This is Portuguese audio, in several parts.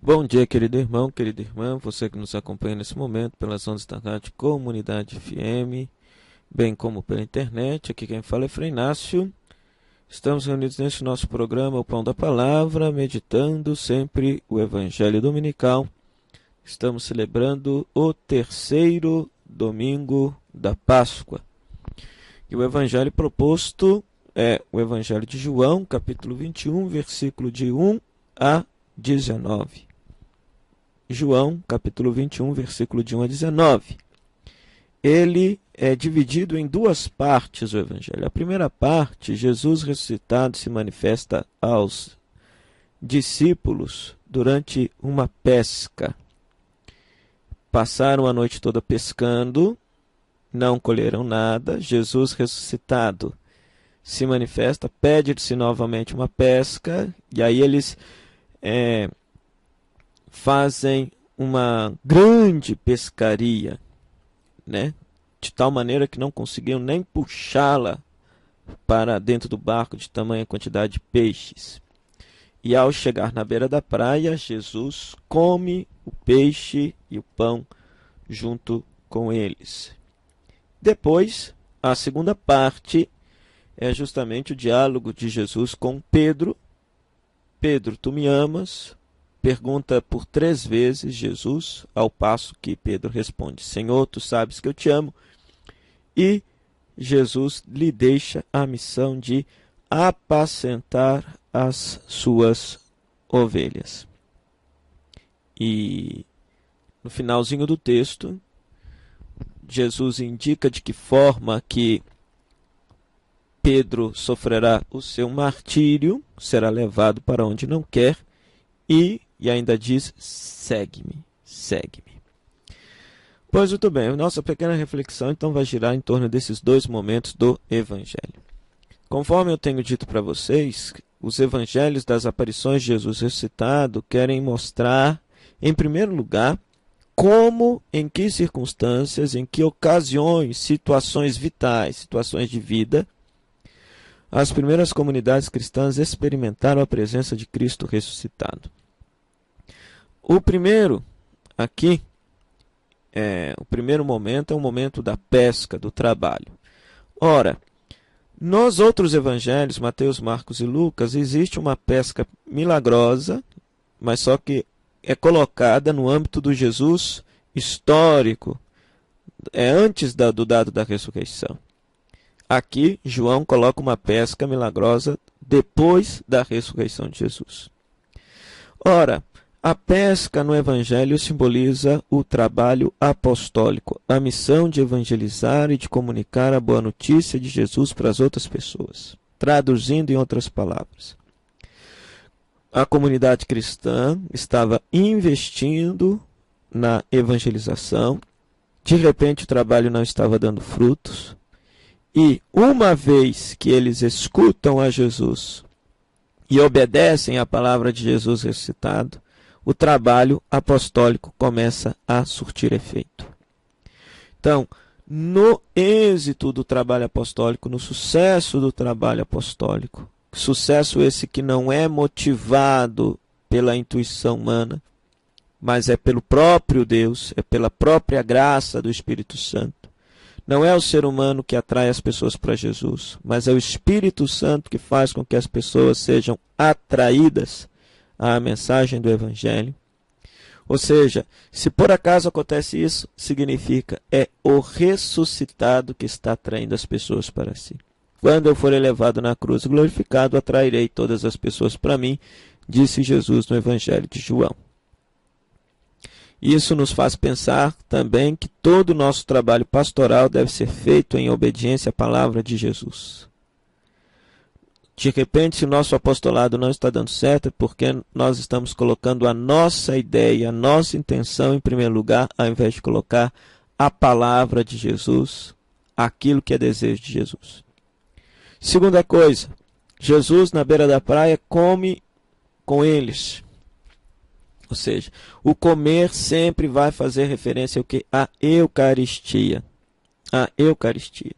Bom dia, querido irmão, querida irmã, você que nos acompanha nesse momento pelas ondas da Rádio Comunidade FM, bem como pela internet. Aqui quem fala é Frei Inácio. Estamos reunidos neste nosso programa, o Pão da Palavra, meditando sempre o Evangelho Dominical. Estamos celebrando o terceiro domingo da Páscoa. E o Evangelho proposto é o Evangelho de João, capítulo 21, versículo de 1 a 19. João, capítulo 21, versículo de 1 a 19. Ele é dividido em duas partes, o Evangelho. A primeira parte, Jesus ressuscitado se manifesta aos discípulos durante uma pesca. Passaram a noite toda pescando, não colheram nada. Jesus ressuscitado se manifesta, pede-se novamente uma pesca, e aí eles fazem uma grande pescaria, né? De tal maneira que não conseguiam nem puxá-la para dentro do barco de tamanha quantidade de peixes. E ao chegar na beira da praia, Jesus come o peixe e o pão junto com eles. Depois, a segunda parte é justamente o diálogo de Jesus com Pedro. Pedro, tu me amas? Pergunta por 3 vezes Jesus, ao passo que Pedro responde: Senhor, tu sabes que eu te amo. E Jesus lhe deixa a missão de apacentar as suas ovelhas. E no finalzinho do texto, Jesus indica de que forma que Pedro sofrerá o seu martírio, será levado para onde não quer, e ainda diz, segue-me, segue-me. Pois muito bem, a nossa pequena reflexão então vai girar em torno desses dois momentos do Evangelho. Conforme eu tenho dito para vocês, os evangelhos das aparições de Jesus ressuscitado querem mostrar, em primeiro lugar, como, em que circunstâncias, em que ocasiões, situações vitais, situações de vida, as primeiras comunidades cristãs experimentaram a presença de Cristo ressuscitado. O primeiro momento é o momento da pesca, do trabalho. Ora, nos outros evangelhos, Mateus, Marcos e Lucas, existe uma pesca milagrosa, mas só que é colocada no âmbito do Jesus histórico, antes do dado da ressurreição. Aqui, João coloca uma pesca milagrosa depois da ressurreição de Jesus. Ora, a pesca no Evangelho simboliza o trabalho apostólico, a missão de evangelizar e de comunicar a boa notícia de Jesus para as outras pessoas. Traduzindo em outras palavras, a comunidade cristã estava investindo na evangelização, de repente o trabalho não estava dando frutos, e uma vez que eles escutam a Jesus e obedecem à palavra de Jesus ressuscitado, o trabalho apostólico começa a surtir efeito. Então, no êxito do trabalho apostólico, no sucesso do trabalho apostólico, sucesso esse que não é motivado pela intuição humana, mas é pelo próprio Deus, é pela própria graça do Espírito Santo. Não é o ser humano que atrai as pessoas para Jesus, mas é o Espírito Santo que faz com que as pessoas sejam atraídas à mensagem do Evangelho. Ou seja, se por acaso acontece isso, significa é o ressuscitado que está atraindo as pessoas para si. Quando eu for elevado na cruz glorificado, atrairei todas as pessoas para mim, disse Jesus no Evangelho de João. Isso nos faz pensar também que todo o nosso trabalho pastoral deve ser feito em obediência à palavra de Jesus. De repente, se o nosso apostolado não está dando certo, é porque nós estamos colocando a nossa ideia, a nossa intenção em primeiro lugar, ao invés de colocar a palavra de Jesus, aquilo que é desejo de Jesus. Segunda coisa, Jesus na beira da praia come com eles. Ou seja, o comer sempre vai fazer referência ao que? A Eucaristia. A Eucaristia.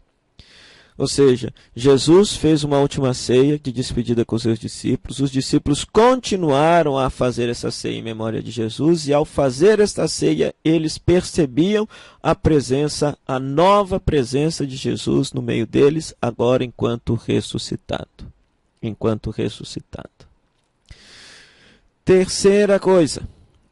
Ou seja, Jesus fez uma última ceia de despedida com seus discípulos. Os discípulos continuaram a fazer essa ceia em memória de Jesus, e ao fazer esta ceia, eles percebiam a presença, a nova presença de Jesus no meio deles, agora enquanto ressuscitado. Enquanto ressuscitado. Terceira coisa,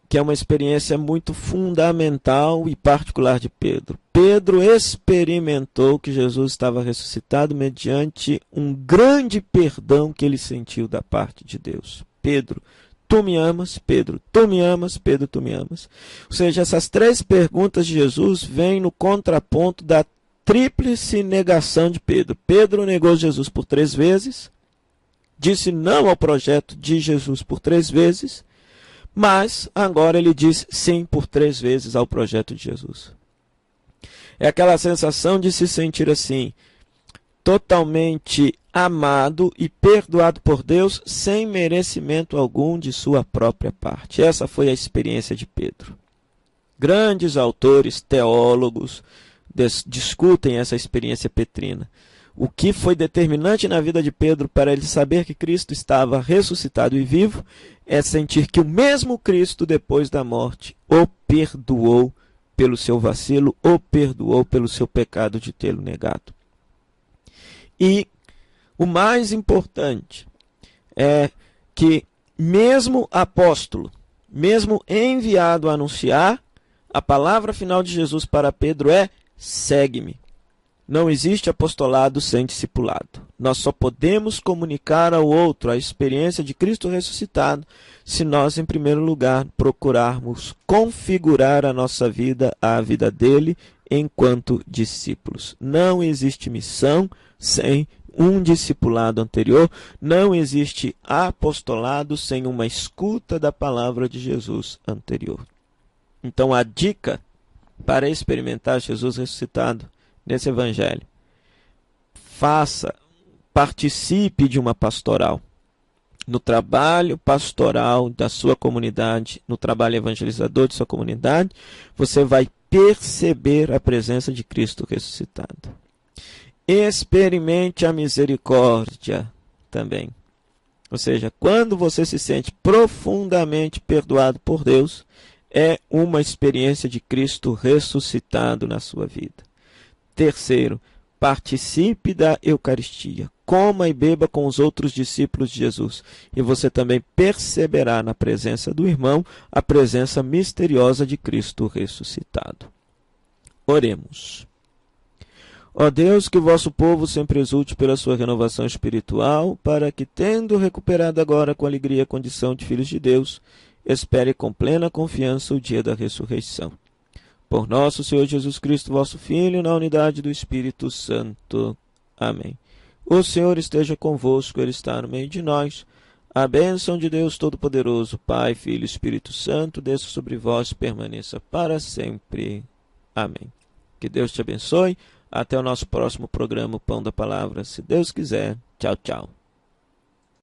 que é uma experiência muito fundamental e particular de Pedro. Pedro experimentou que Jesus estava ressuscitado mediante um grande perdão que ele sentiu da parte de Deus. Pedro, tu me amas? Pedro, tu me amas? Pedro, tu me amas? Ou seja, essas três perguntas de Jesus vêm no contraponto da tríplice negação de Pedro. Pedro negou Jesus por 3 vezes, disse não ao projeto de Jesus por 3 vezes, mas agora ele diz sim por 3 vezes ao projeto de Jesus. É aquela sensação de se sentir assim, totalmente amado e perdoado por Deus, sem merecimento algum de sua própria parte. Essa foi a experiência de Pedro. Grandes autores, teólogos, discutem essa experiência petrina. O que foi determinante na vida de Pedro para ele saber que Cristo estava ressuscitado e vivo é sentir que o mesmo Cristo, depois da morte, o perdoou pelo seu vacilo, o perdoou pelo seu pecado de tê-lo negado. E o mais importante é que, mesmo apóstolo, mesmo enviado a anunciar, a palavra final de Jesus para Pedro é: segue-me. Não existe apostolado sem discipulado. Nós só podemos comunicar ao outro a experiência de Cristo ressuscitado se nós, em primeiro lugar, procurarmos configurar a nossa vida à vida dele enquanto discípulos. Não existe missão sem um discipulado anterior, não existe apostolado sem uma escuta da palavra de Jesus anterior. Então, a dica para experimentar Jesus ressuscitado nesse evangelho: participe de uma pastoral. No trabalho pastoral da sua comunidade, no trabalho evangelizador de sua comunidade, você vai perceber a presença de Cristo ressuscitado. Experimente a misericórdia também. Ou seja, quando você se sente profundamente perdoado por Deus, é uma experiência de Cristo ressuscitado na sua vida. Terceiro, participe da Eucaristia. Coma e beba com os outros discípulos de Jesus. E você também perceberá na presença do irmão a presença misteriosa de Cristo ressuscitado. Oremos. Ó Deus, que o vosso povo sempre exulte pela sua renovação espiritual, para que, tendo recuperado agora com alegria a condição de filhos de Deus, espere com plena confiança o dia da ressurreição. Por nosso Senhor Jesus Cristo, vosso Filho, na unidade do Espírito Santo. Amém. O Senhor esteja convosco, Ele está no meio de nós. A bênção de Deus Todo-Poderoso, Pai, Filho e Espírito Santo, desça sobre vós e permaneça para sempre. Amém. Que Deus te abençoe. Até o nosso próximo programa, o Pão da Palavra. Se Deus quiser. Tchau, tchau.